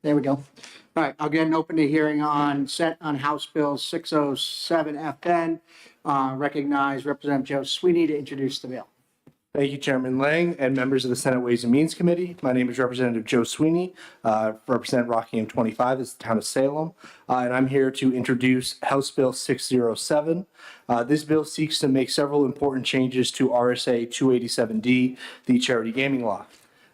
There we go. All right, I'll get an open the hearing on House Bill 607 FN. Recognize Representative Joe Sweeney to introduce the bill. Thank you, Chairman Lang and members of the Senate Ways and Means Committee. My name is Representative Joe Sweeney, represent Rockingham 25 as the town of Salem, and I'm here to introduce House Bill 607. This bill seeks to make several important changes to RSA 287D, the charity gaming law.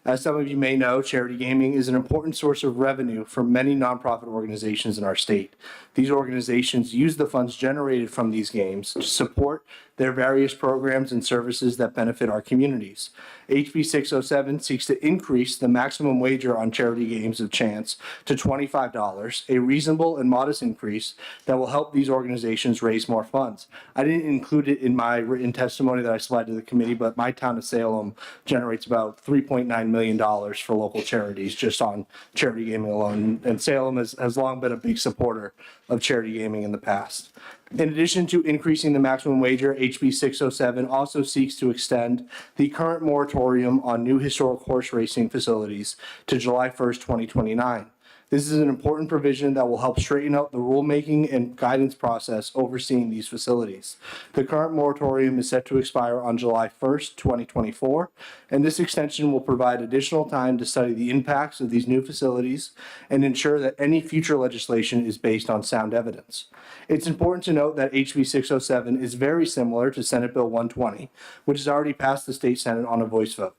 As some of you may know, charity gaming is an important source of revenue for many nonprofit organizations in our state. These organizations use the funds generated from these games to support their various programs and services that benefit our communities. HB 607 seeks to increase the maximum wager on charity games of chance to $25, a reasonable and modest increase that will help these organizations raise more funds. I didn't include it in my written testimony that I supplied to the committee, but my town of Salem generates about $3.9 million for local charities just on charity gaming alone. And Salem has long been a big supporter of charity gaming in the past. In addition to increasing the maximum wager, HB 607 also seeks to extend the current moratorium on new historic horse racing facilities to July 1st, 2029. This is an important provision that will help straighten out the rulemaking and guidance process overseeing these facilities. The current moratorium is set to expire on July 1st, 2024, and this extension will provide additional time to study the impacts of these new facilities and ensure that any future legislation is based on sound evidence. It's important to note that HB 607 is very similar to Senate Bill 120, which has already passed the state Senate on a voice vote.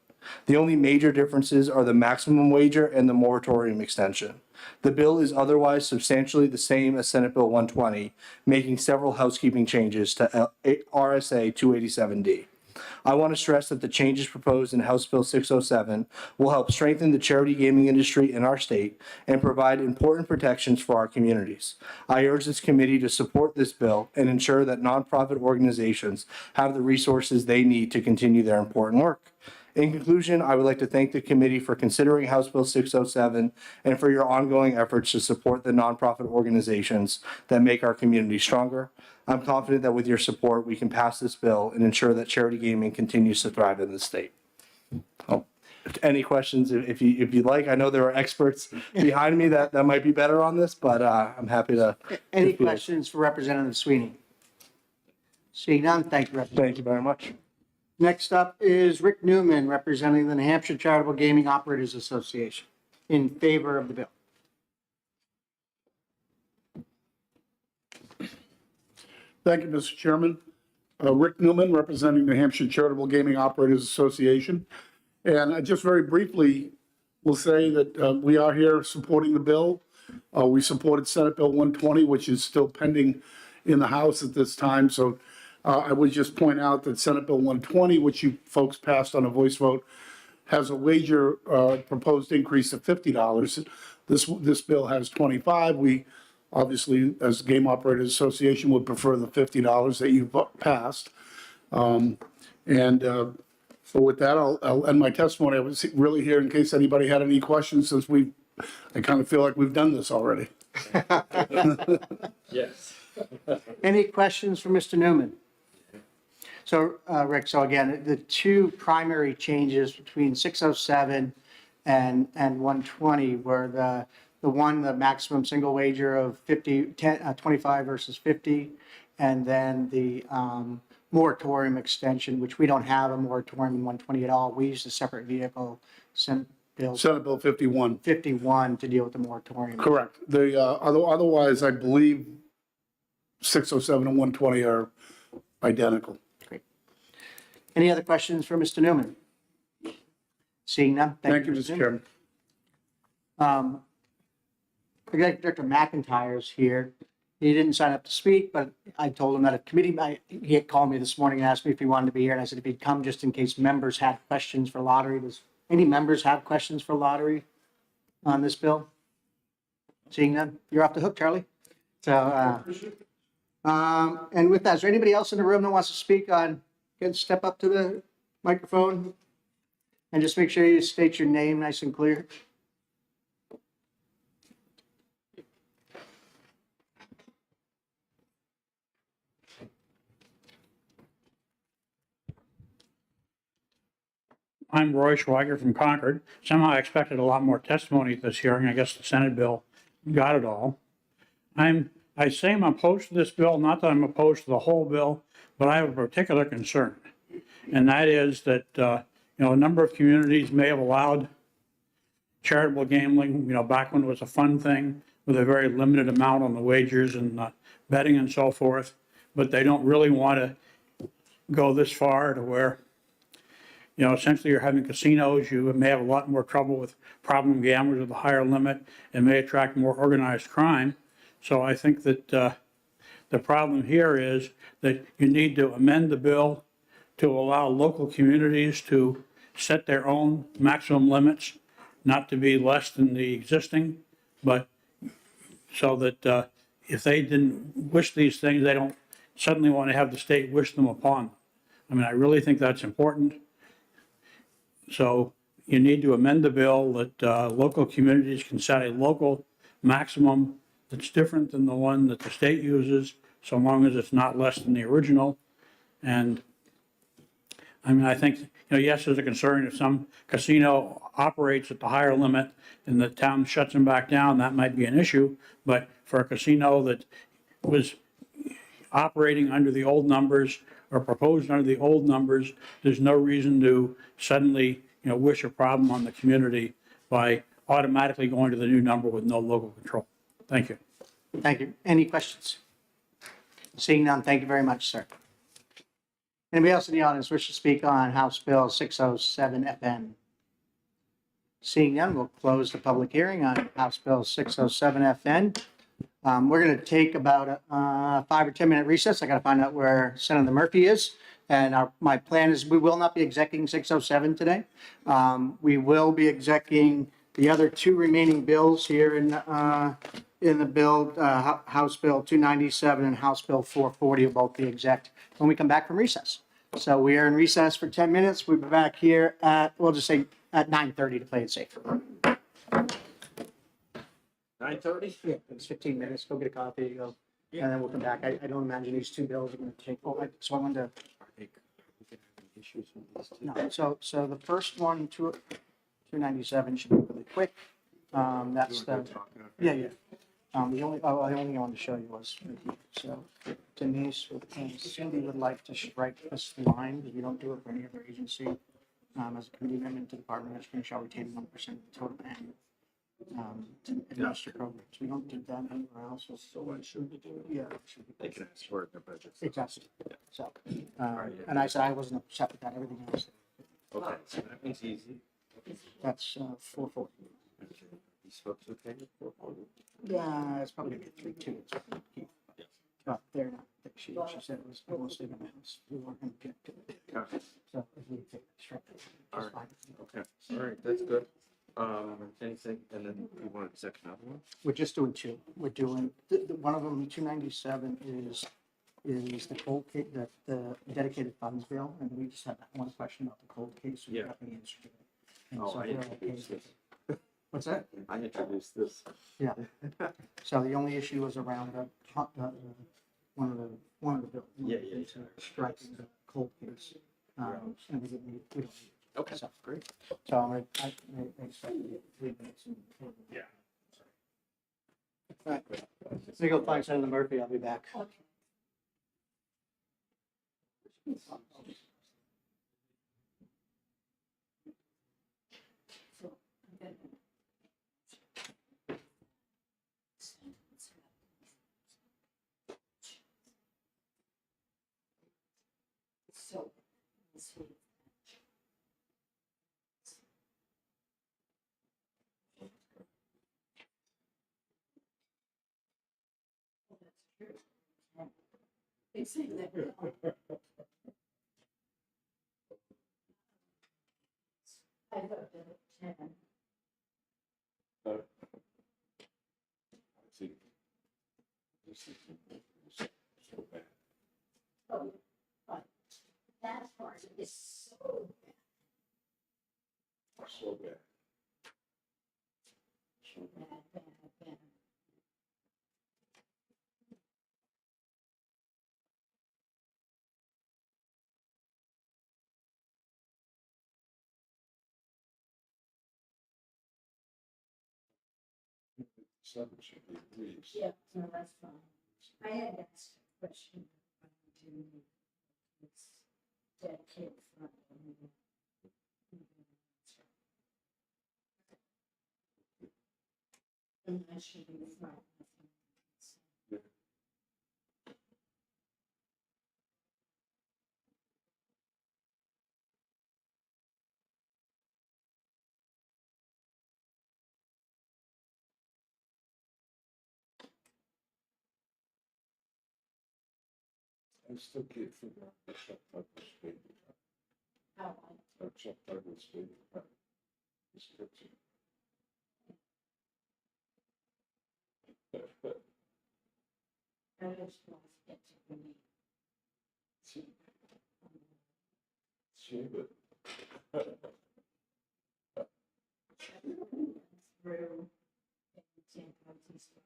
The only major differences are the maximum wager and the moratorium extension. The bill is otherwise substantially the same as Senate Bill 120, making several housekeeping changes to RSA 287D. I want to stress that the changes proposed in House Bill 607 will help strengthen the charity gaming industry in our state and provide important protections for our communities. I urge this committee to support this bill and ensure that nonprofit organizations have the resources they need to continue their important work. In conclusion, I would like to thank the committee for considering House Bill 607 and for your ongoing efforts to support the nonprofit organizations that make our community stronger. I'm confident that with your support, we can pass this bill and ensure that charity gaming continues to thrive in the state. Oh, any questions, if you'd like? I know there are experts behind me that might be better on this, but I'm happy to. Any questions for Representative Sweeney? Seeing none, thank you, Representative. Thank you very much. Next up is Rick Newman, representing the New Hampshire Charitable Gaming Operators Association, in favor of the bill. Thank you, Mr. Chairman. Rick Newman, representing New Hampshire Charitable Gaming Operators Association. And I just very briefly will say that we are here supporting the bill. We supported Senate Bill 120, which is still pending in the House at this time. So I would just point out that Senate Bill 120, which you folks passed on a voice vote, has a wager proposed increase of $50. This bill has 25. We obviously, as Game Operators Association, would prefer the $50 that you passed. So with that, I'll end my testimony. I was really here in case anybody had any questions, since I kind of feel like we've done this already. Yes. Any questions for Mr. Newman? So, Rick, so again, the two primary changes between 607 and 120 were the maximum single wager of 25 versus 50, and then the moratorium extension, which we don't have a moratorium in 120 at all. We use a separate vehicle, Senate Bill 51 to deal with the moratorium. Correct. Otherwise, I believe 607 and 120 are identical. Any other questions for Mr. Newman? Seeing none. Thank you, Mr. Chairman. Executive Director McIntyre is here. He didn't sign up to speak, but I told him that a committee, he had called me this morning and asked me if he wanted to be here. And I said if he'd come just in case members had questions for lottery. Does any members have questions for lottery on this bill? Seeing none, you're off the hook, Charlie. So, and with that, is there anybody else in the room that wants to speak on? Can step up to the microphone and just make sure you state your name nice and clear. I'm Roy Schweiger from Concord. Somehow I expected a lot more testimony at this hearing. I guess the Senate bill got it all. I say I'm opposed to this bill, not that I'm opposed to the whole bill, but I have a particular concern. And that is that, a number of communities may have allowed charitable gambling, back when it was a fun thing with a very limited amount on the wagers and betting and so forth. But they don't really want to go this far to where, essentially you're having casinos. You may have a lot more trouble with problem gamblers with a higher limit and may attract more organized crime. So I think that the problem here is that you need to amend the bill to allow local communities to set their own maximum limits, not to be less than the existing, but so that if they didn't wish these things, they don't suddenly want to have the state wish them upon them. I mean, I really think that's important. So you need to amend the bill that local communities can set a local maximum that's different than the one that the state uses, so long as it's not less than the original. And I mean, I think, yes, there's a concern if some casino operates at the higher limit and the town shuts them back down, that might be an issue. But for a casino that was operating under the old numbers or proposed under the old numbers, there's no reason to suddenly, wish a problem on the community by automatically going to the new number with no local control. Thank you. Thank you. Any questions? Seeing none, thank you very much, sir. Anybody else in the audience wish to speak on House Bill 607 FN? Seeing none, we'll close the public hearing on House Bill 607 FN. We're going to take about a 5 or 10 minute recess. I got to find out where Senator Murphy is. And my plan is we will not be executing 607 today. We will be executing the other two remaining bills here in the bill, House Bill 297 and House Bill 440 will both be exec when we come back from recess. So we are in recess for 10 minutes. We'll be back here at, we'll just say at 9:30 to play it safe. 9:30? Yeah, it's 15 minutes. Go get a coffee, go, and then we'll come back. I don't imagine these two bills are going to take, so I wanted to, no, so the first one, 297 should be really quick. That's the, yeah. The only thing I wanted to show you was, so Denise and Cindy would like to strike this line, because we don't do it for any other agency. As a committee amendment to the Department of Education shall retain 1% of the total annual to administer programs. We don't do that anywhere else. So what should we do? Yeah. it should be- They can ask for it in their budget. Exactly. So, and I said I wasn't upset with that, everything else. Okay, so that means easy. That's 440. These folks okay with 440? Yeah, it's probably gonna be 3-2. But they're not, she said it was almost in the house. We weren't gonna get to it. Okay, So if we take strike, All it's right. fine. okay, all right, that's good. Anything, and then you want to second another one? We're just doing two. We're doing, one of them, 297 is the cold case, the dedicated funds bill. And we just had that one question about the cold case. We Yeah. got the answer to it. And Oh, so I we're okay introduced with this. it. What's that? I introduced this. Yeah. So the only issue was around one of the bills. Yeah. Striking the cold case. And we don't need it. Okay, So- great. So I expect 3 minutes. Yeah. All right. Let me go find Senator Murphy. I'll be back. That part is so So bad. bad. Seven should be leaves. Yeah, no, that's fine. I had asked a question. It's dedicated front. And that should be the front. I still can't figure out the Chuck Douglas baby. How Chuck Douglas baby. Description. I just want to get to me. Shave it. Through. San Francisco.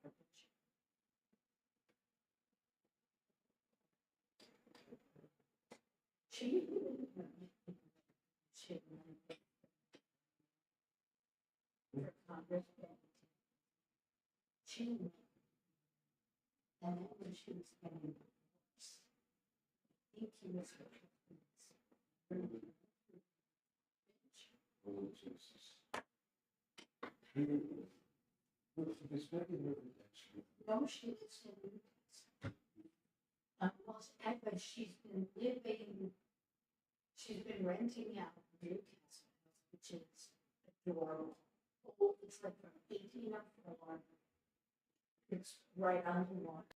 She. For Congress. She. And then when she was getting divorced, I think he was. Oh, Jesus. It's very residential. No, she lives in. Almost, but she's been living, she's been renting out Newcastle, which is adorable. Oh, it's like from 1804. It's right on the water.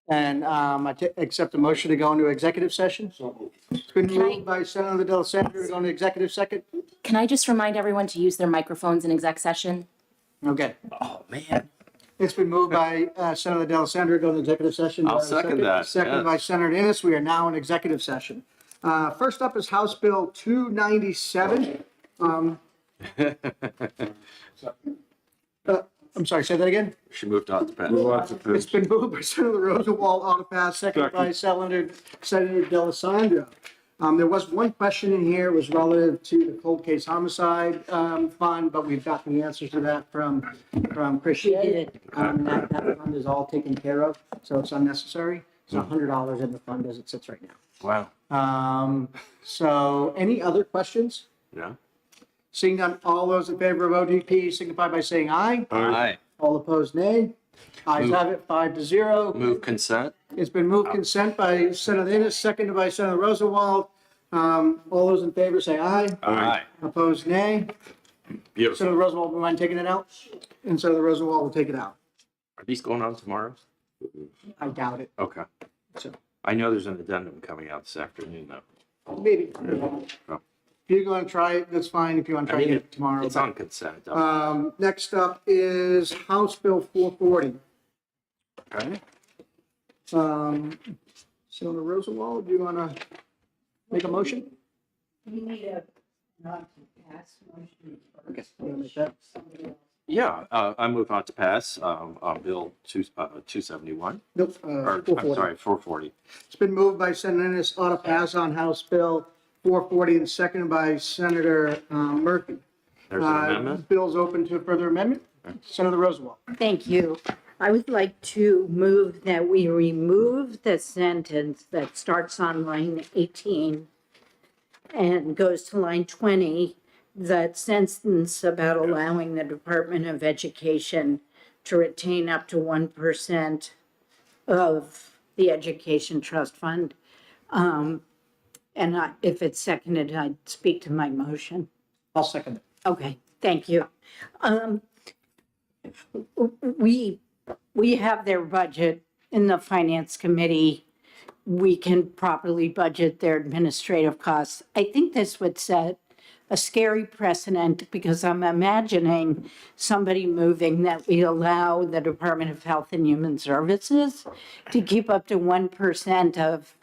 And accept the motion to go into executive session. It's been Can I- moved by Senator DeLaSandra to go into executive second. Can I just remind everyone to use their microphones in exec session? Okay. Oh, man. It's been moved by Senator DeLaSandra to go into executive session. Do I I'll have a second that, Second by yes. Senator Innes. We are now in executive session. First up is House Bill 297. I'm sorry, say that again? She moved on to pass. Move on to It's this. been moved by Senator Rosenwald, auto pass, second by Senator DeLaSandra. There was one question in here, it was relative to the cold case homicide fund, but we've got the answer to that from Chris Shea. did. That fund is all taken care of, so it's unnecessary. It's $100 in the fund as it sits right now. Wow. So any other questions? Yeah. Seeing none, all those in favor of ODP signify by saying aye. Aye. All opposed, nay. Ayes have it, 5-0. Move consent. It's been moved consent by Senator Innes, seconded by Senator Rosenwald. All those in favor say aye. Aye. Opposed, nay. Beautiful. Senator Rosenwald, will you mind taking it out? And Senator Rosenwald will take it out. Are these going on tomorrow? I doubt it. Okay. So I know there's an addendum coming out this afternoon, though. maybe. Oh. If you're going to try it, that's fine. If you want to I try mean, it tomorrow. it's on consent. though. Next up is House Bill 440. Okay. Senator Rosenwald, do you want to make a motion? You need a not to pass motion. Okay, you want to make that? Yeah, I move on to pass, Bill 271, Nope, or, I'm 440. sorry, 440. It's been moved by Senator Innes, ought to pass on House Bill 440 and seconded by Senator Murphy. There's an amendment. Bill's open to further amendment. Senator Rosenwald. Thank you. I would like to move that we remove the sentence that starts on line 18 and goes to line 20, that sentence about allowing the Department of Education to retain up to 1% of the Education Trust Fund. If it's seconded, I'd speak to my motion. I'll second it. Okay, thank you. We have their budget in the Finance Committee. We can properly budget their administrative costs. I think this would set a scary precedent because I'm imagining somebody moving that we allow the Department of Health and Human Services to keep up to 1% of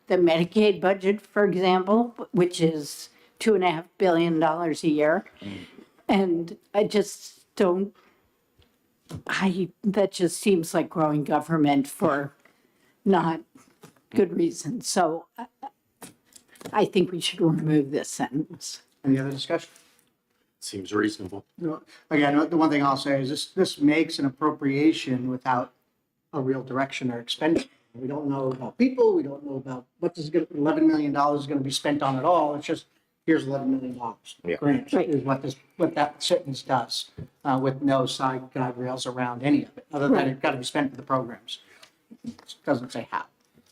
the Medicaid budget, for example, which is $2.5 billion a year. And I just don't, that just seems like growing government for not good reasons. So I think we should remove this sentence. Any other discussion? Seems reasonable. No. Again, the one thing I'll say is this makes an appropriation without a real direction or expenditure. We don't know about people. We don't know about what this is going to, $11 million is going to be spent on at all. It's just, here's $11 million. Yeah. Grant Right. is what that sentence does, with no side guide rails around any of it, other than it's got to be spent for the programs. It doesn't say how.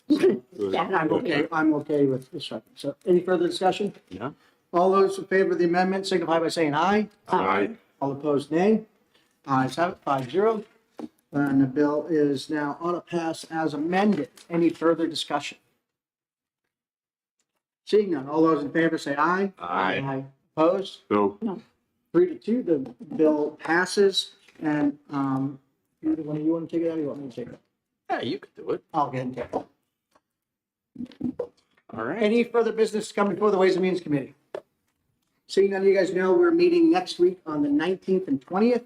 That I'm okay with this one. So any further discussion? Yeah. All those in favor of the amendment signify by saying aye. Aye. All opposed, nay. Ayes have it, 5-0. And the bill is now on a pass as amended. Any further discussion? Seeing none, all those in favor say aye. Aye. Opposed? No. 3-2, the bill passes. And either one of you want to take it out or you want me to take it? Yeah, you could do it. I'll get and take it. All right. Any further business coming before the Ways and Means Committee? Seeing none of you guys know, we're meeting next week on the 19th and 20th.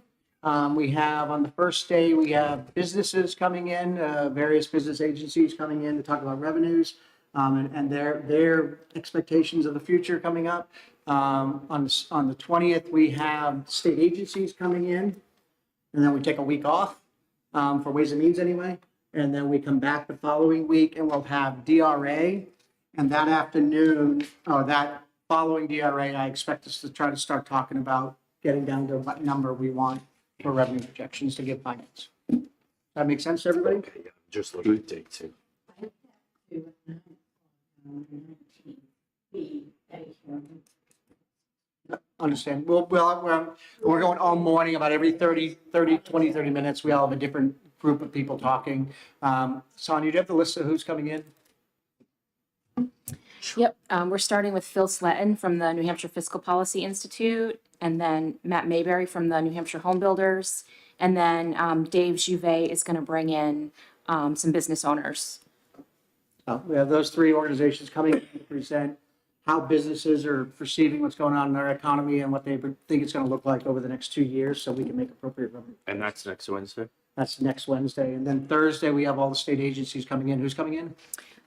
We have, on the first day, we have businesses coming in, various business agencies coming in to talk about revenues and their expectations of the future coming up. On the 20th, we have state agencies coming in, and then we take a week off for Ways and Means anyway. And then we come back the following week and we'll have DRA. And that afternoon, or that following DRA, I expect us to try to start talking about getting down to what number we want for revenue projections to give finance. That make sense to everybody? Okay, yeah, just looking at date too. Understand. We're going all morning, about every 30 minutes. We all have a different group of people talking. Sonia, do you have the list of who's coming in? Yep, we're starting with Phil Sletton from the New Hampshire Fiscal Policy Institute, and then Matt Mayberry from the New Hampshire Home Builders, and then Dave Juvet is going to bring in some business owners. We have those three organizations coming to present how businesses are perceiving what's going on in their economy and what they think it's going to look like over the next 2 years, so we can make appropriate. And that's next Wednesday? That's next Wednesday. And then Thursday, we have all the state agencies coming in. Who's coming in?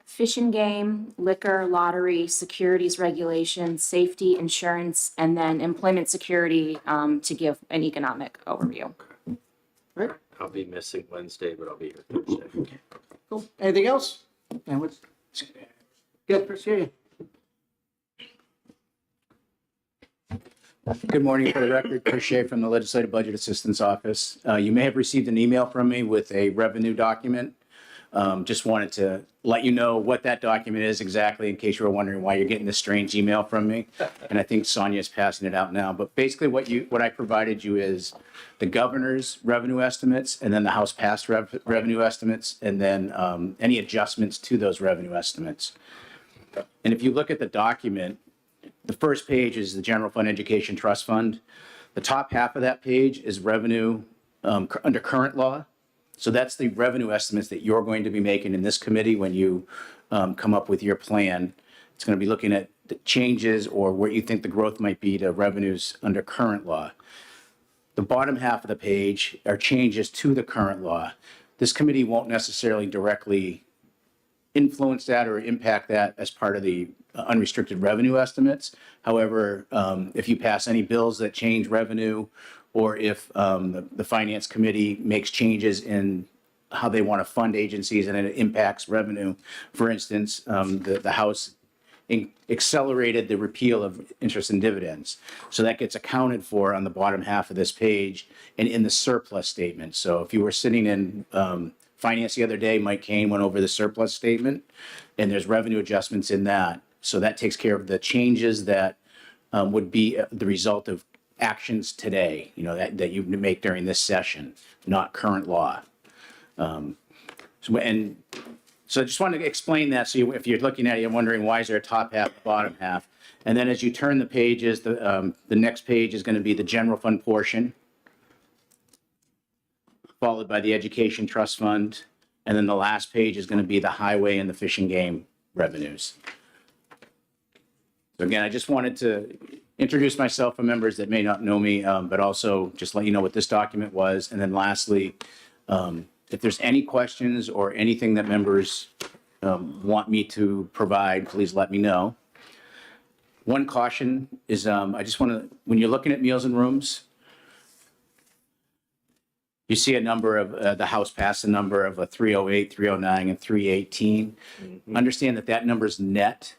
Fish and game, liquor, lottery, securities regulation, safety, insurance, and then employment security to give an economic overview. Right? I'll be missing Wednesday, but I'll be here Thursday. Cool. Anything else? And what's good? Appreciate you. Good morning. For the record, Chris Shea from the Legislative Budget Assistance Office. You may have received an email from me with a revenue document. Just wanted to let you know what that document is exactly in case you were wondering why you're getting this strange email from me. And I think Sonia is passing it out now. But basically what I provided you is the governor's revenue estimates and then the House passed revenue estimates and then any adjustments to those revenue estimates. And if you look at the document, the first page is the General Fund Education Trust Fund. The top half of that page is revenue under current law. So that's the revenue estimates that you're going to be making in this committee when you come up with your plan. It's going to be looking at the changes or where you think the growth might be to revenues under current law. The bottom half of the page are changes to the current law. This committee won't necessarily directly influence that or impact that as part of the unrestricted revenue estimates. However, if you pass any bills that change revenue, or if the Finance Committee makes changes in how they want to fund agencies and it impacts revenue, for instance, the House accelerated the repeal of interest and dividends. So that gets accounted for on the bottom half of this page and in the surplus statement. So if you were sitting in Finance the other day, Mike Kane went over the surplus statement, and there's revenue adjustments in that. So that takes care of the changes that would be the result of actions today, that you make during this session, not current law. So I just wanted to explain that. So if you're looking at it, you're wondering why is there a top half, bottom half? And then as you turn the pages, the next page is going to be the general fund portion, followed by the education trust fund. And then the last page is going to be the highway and the fish and game revenues. So again, I just wanted to introduce myself for members that may not know me, but also just let you know what this document was. And then lastly, if there's any questions or anything that members want me to provide, please let me know. One caution is I just want to, when you're looking at meals and rooms, you see a number of, the House passed a number of 308, 309, and 318. Understand that number is net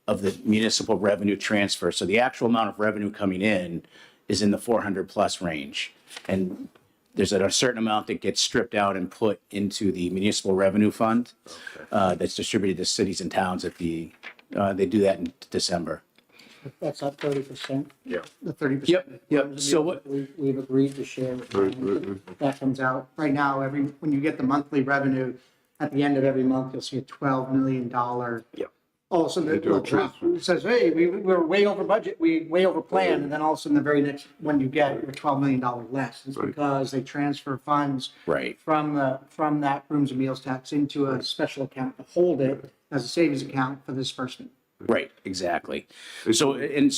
of the municipal revenue transfer. So the actual amount of revenue coming in is in the 400 plus range. And there's a certain amount that gets stripped out and put into the municipal revenue fund that's distributed to cities and towns at they do that in December. That's up 30%. Yeah. The 30%. Yep. So what, We've agreed to share with them. That comes out right now, when you get the monthly revenue, at the end of every month, you'll see a $12 million. Yep. All of a sudden, They do a it transfer. says, hey, we're way over budget, we way over plan, and then all of a sudden, the very next one you get, you're $12 million less. It's Right. because they transfer funds right. from that rooms and meals tax into a special account to hold it as a savings account for disbursement. Right, exactly. So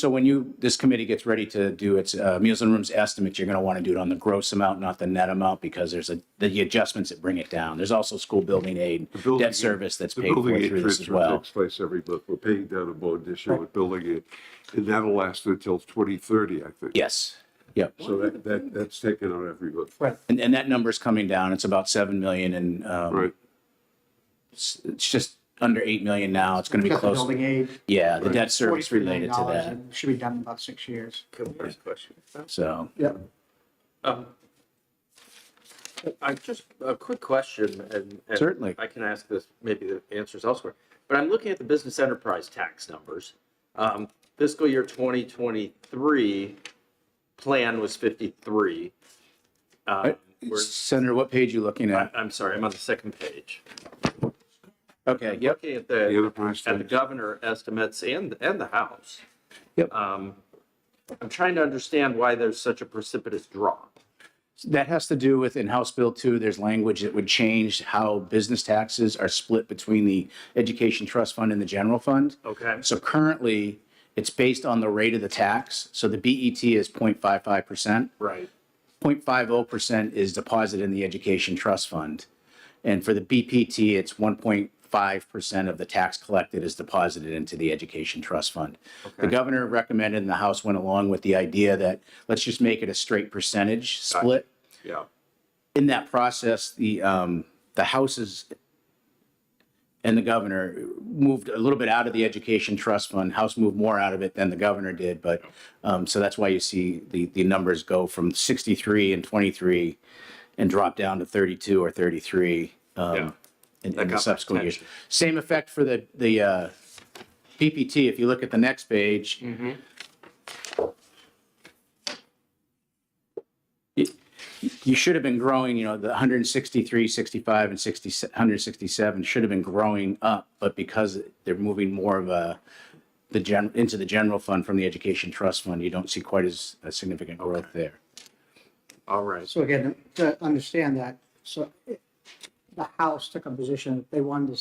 when this committee gets ready to do its meals and rooms estimate, you're going to want to do it on the gross amount, not the net amount, because there's the adjustments that bring it down. There's also school building aid, debt service that's The paid for building aid through this as transfer well. takes place every month. We're paying down a bond this year with building aid, and that'll last until 2030, I think. Yes, yep. So that's taken out every month. Right. And that number's coming down. It's about 7 million and Right. it's just under 8 million now. It's going to be Got the close. building aid. Yeah, the debt service $43 related to million, that. and Should be done in about 6 years. First question. So, Yeah. I just, a quick question, and Certainly. I can ask this, maybe the answer's elsewhere, but I'm looking at the business enterprise tax numbers. Fiscal year 2023 plan was 53. Senator, what page are you looking at? I'm sorry, I'm on the second page. Okay, yep. Looking at The enterprise the tax. governor estimates and the House. Yep. I'm trying to understand why there's such a precipitous drop. That has to do with in House Bill 2, there's language that would change how business taxes are split between the Education Trust Fund and the general fund. Okay. So currently, it's based on the rate of the tax. So the BET is 0.55%. Right. 0.50% is deposited in the Education Trust Fund. And for the BPT, it's 1.5% of the tax collected is deposited into the Education Trust Fund. The governor recommended and the House went along with the idea that let's just make it a straight percentage split. Yeah. In that process, the Houses and the governor moved a little bit out of the Education Trust Fund. House moved more out of it than the governor did, but, so that's why you see the numbers go from 63 and 23 and drop down to 32 or 33 Yeah. in That the got my subsequent years. attention. Same effect for the PPT. If you look at the next page, you should have been growing, you know, the 163, 65, and 167 should have been growing up, but because they're moving more of into the general fund from the Education Trust Fund, you don't see quite as a significant growth there. All right. So again, to understand that, the House took a position that they wanted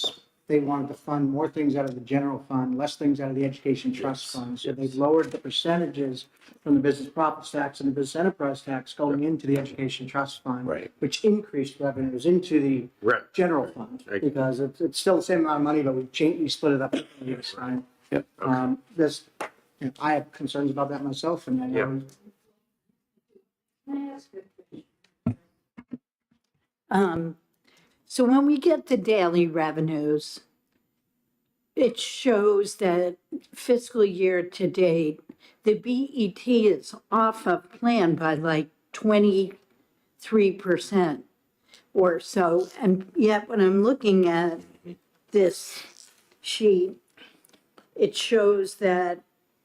to fund more things out of the general fund, less things out of the education trust fund. So they lowered the percentages from the business profits tax and the business enterprise tax going into the education trust fund. Right. Which increased revenues into the Right. general fund, Right. because it's still the same amount of money, but we split it up this time. Yep. I have concerns about that myself, and I know Can I ask a question? So when we get the daily revenues, it shows that fiscal year to date, the BET is off of plan by like 23% or so. And yet when I'm looking at this sheet, it shows that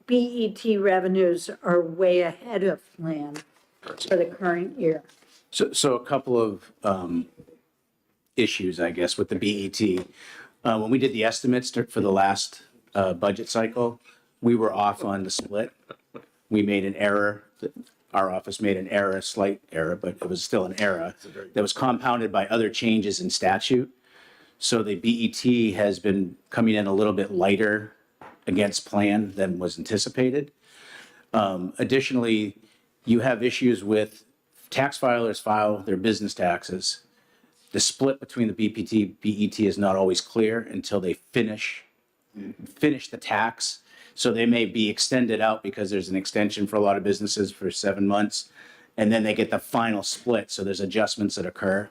BET revenues are way ahead of plan for the current year. So a couple of issues, I guess, with the BET. When we did the estimates for the last budget cycle, we were off on the split. We made an error. Our office made an error, a slight error, but it was still an error that was compounded by other changes in statute. So the BET has been coming in a little bit lighter against plan than was anticipated. Additionally, you have issues with tax filers file their business taxes. The split between the BPT, BET is not always clear until they finish the tax. So they may be extended out because there's an extension for a lot of businesses for 7 months. And then they get the final split. So there's adjustments that occur.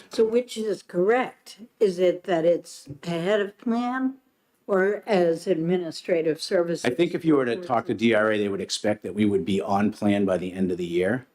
So which is correct? Is it that it's ahead of plan or as administrative services? I think if you were to talk to DRA, they would expect that we would be on plan by the end of the year.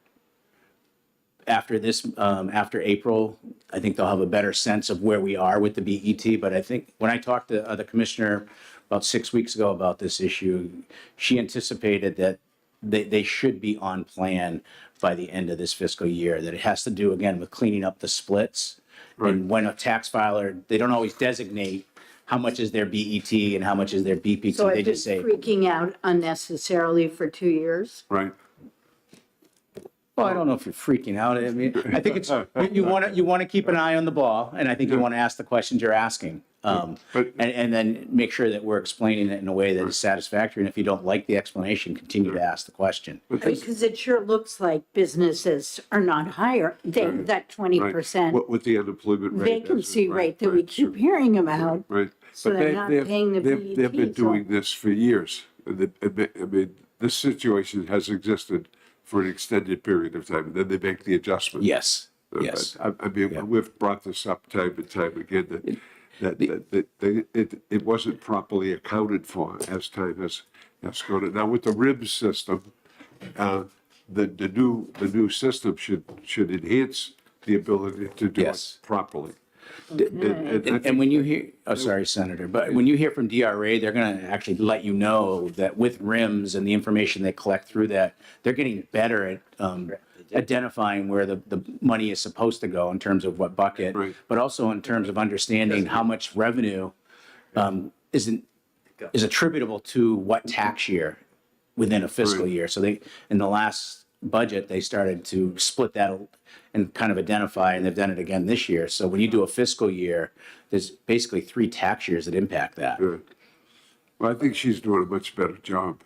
After this, after April, I think they'll have a better sense of where we are with the BET. But I think when I talked to the commissioner about 6 weeks ago about this issue, she anticipated that they should be on plan by the end of this fiscal year, that it has to do, again, with cleaning up the splits. And when a tax filer, they don't always designate how much is their BET and how much is their BPT. So They I've been just say, freaking out unnecessarily for 2 years. Right. well, I don't know if you're freaking out. I mean, I think it's, you want to keep an eye on the ball, and I think you want to ask the questions you're asking. And then make sure that we're explaining it in a way that is satisfactory. And if you don't like the explanation, continue to ask the question. Because it sure looks like businesses are not higher, that 20% With the unemployment rate. vacancy rate that we keep hearing about. Right. So But they're not paying the they've been BET, so- doing this for years. I mean, this situation has existed for an extended period of time, and then they make the adjustment. Yes, yes. I mean, we've brought this up time and time again, that it wasn't properly accounted for as time has gone on. Now, with the RIBS system, the new system should enhance the ability to do it Yes. properly. And when you hear, oh, sorry, Senator, but when you hear from DRA, they're going to actually let you know that with RIMS and the information they collect through that, they're getting better at identifying where the money is supposed to go in terms of what bucket, Right. but also in terms of understanding how much revenue is attributable to what tax year within a fiscal Right. year. So they, in the last budget, they started to split that and kind of identify, and they've done it again this year. So when you do a fiscal year, there's basically 3 tax years that impact that. Good. Well, I think she's doing a much better job.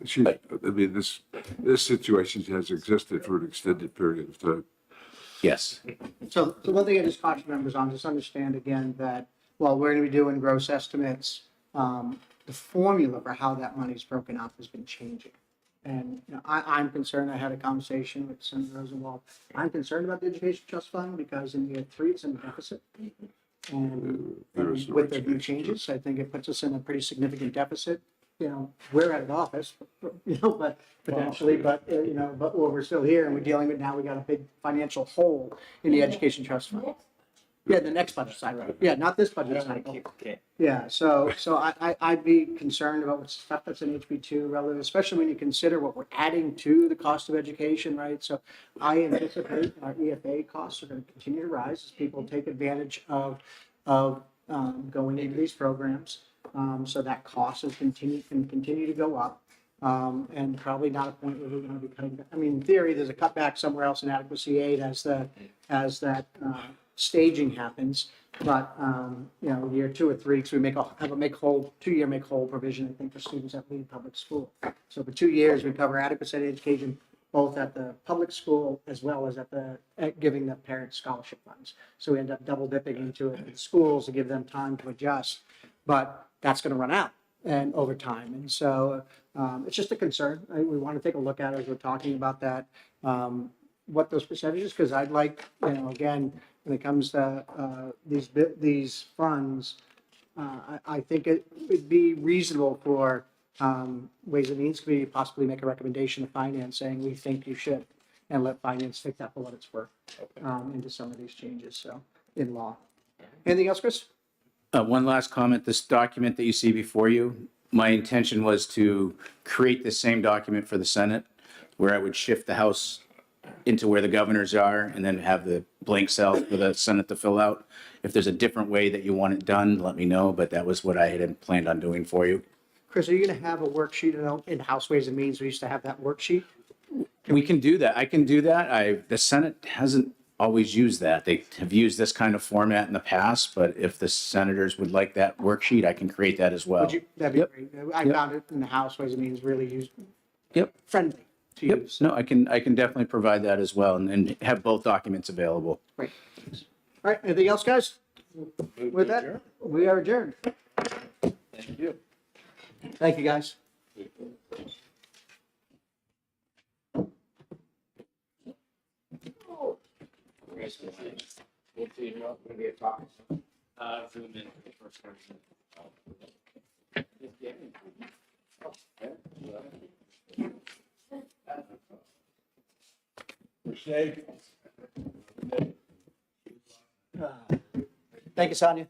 She's, I mean, this situation has existed for an extended period of time. Yes. So the one thing I just caution members on, just understand again that while we're gonna be doing gross estimates, the formula for how that money's broken up has been changing. And, you know, I'm concerned, I had a conversation with Senator Rosenwald, I'm concerned about the education trust fund because in year 3, it's in deficit. And with the new changes, I think it puts us in a pretty significant deficit. You know, we're out of office, you know, but potentially, but, you know, but we're still here and we're dealing with, now we got a big financial hole in the education trust fund. Yeah, the next budget cycle. Yeah, not this budget cycle. Yeah, so I'd be concerned about what stuff that's in HB2 relative, especially when you consider what we're adding to the cost of education, right? So I anticipate our EFA costs are going to continue to rise as people take advantage of going into these programs. So that cost can continue to go up. And probably not a point where we're going to be cutting back. I mean, in theory, there's a cutback somewhere else in adequacy aid as that staging happens. But, you know, year 2 or 3, because we have a two-year make whole provision, I think, for students that leave public school. So for 2 years, we cover adequate education, both at the public school as well as at giving the parents scholarship funds. So we end up double dipping into it in schools to give them time to adjust. But that's going to run out and over time. And so it's just a concern. We want to take a look at it as we're talking about that, what those percentages, because I'd like, you know, again, when it comes to these funds, I think it would be reasonable for Ways and Means Committee to possibly make a recommendation to Finance saying we think you should, and let Finance take that for what it's worth into some of these changes, so, in law. Anything else, Chris? One last comment, this document that you see before you, my intention was to create the same document for the Senate, where I would shift the House into where the governors are and then have the blank cell for the Senate to fill out. If there's a different way that you want it done, let me know, but that was what I had planned on doing for you. Chris, are you going to have a worksheet in House Ways and Means? We used to have that worksheet. We can do that. I can do that. The Senate hasn't always used that. They have used this kind of format in the past, but if the senators would like that worksheet, I can create that as well. That'd be Yep. great. I found it in the House Ways and Means really Yep. friendly to Yep. use. No, I can definitely provide that as well and have both documents available. Great. All right, anything else, guys? With that, we are adjourned. Thank you. Thank you, guys. Thank you, Sonia.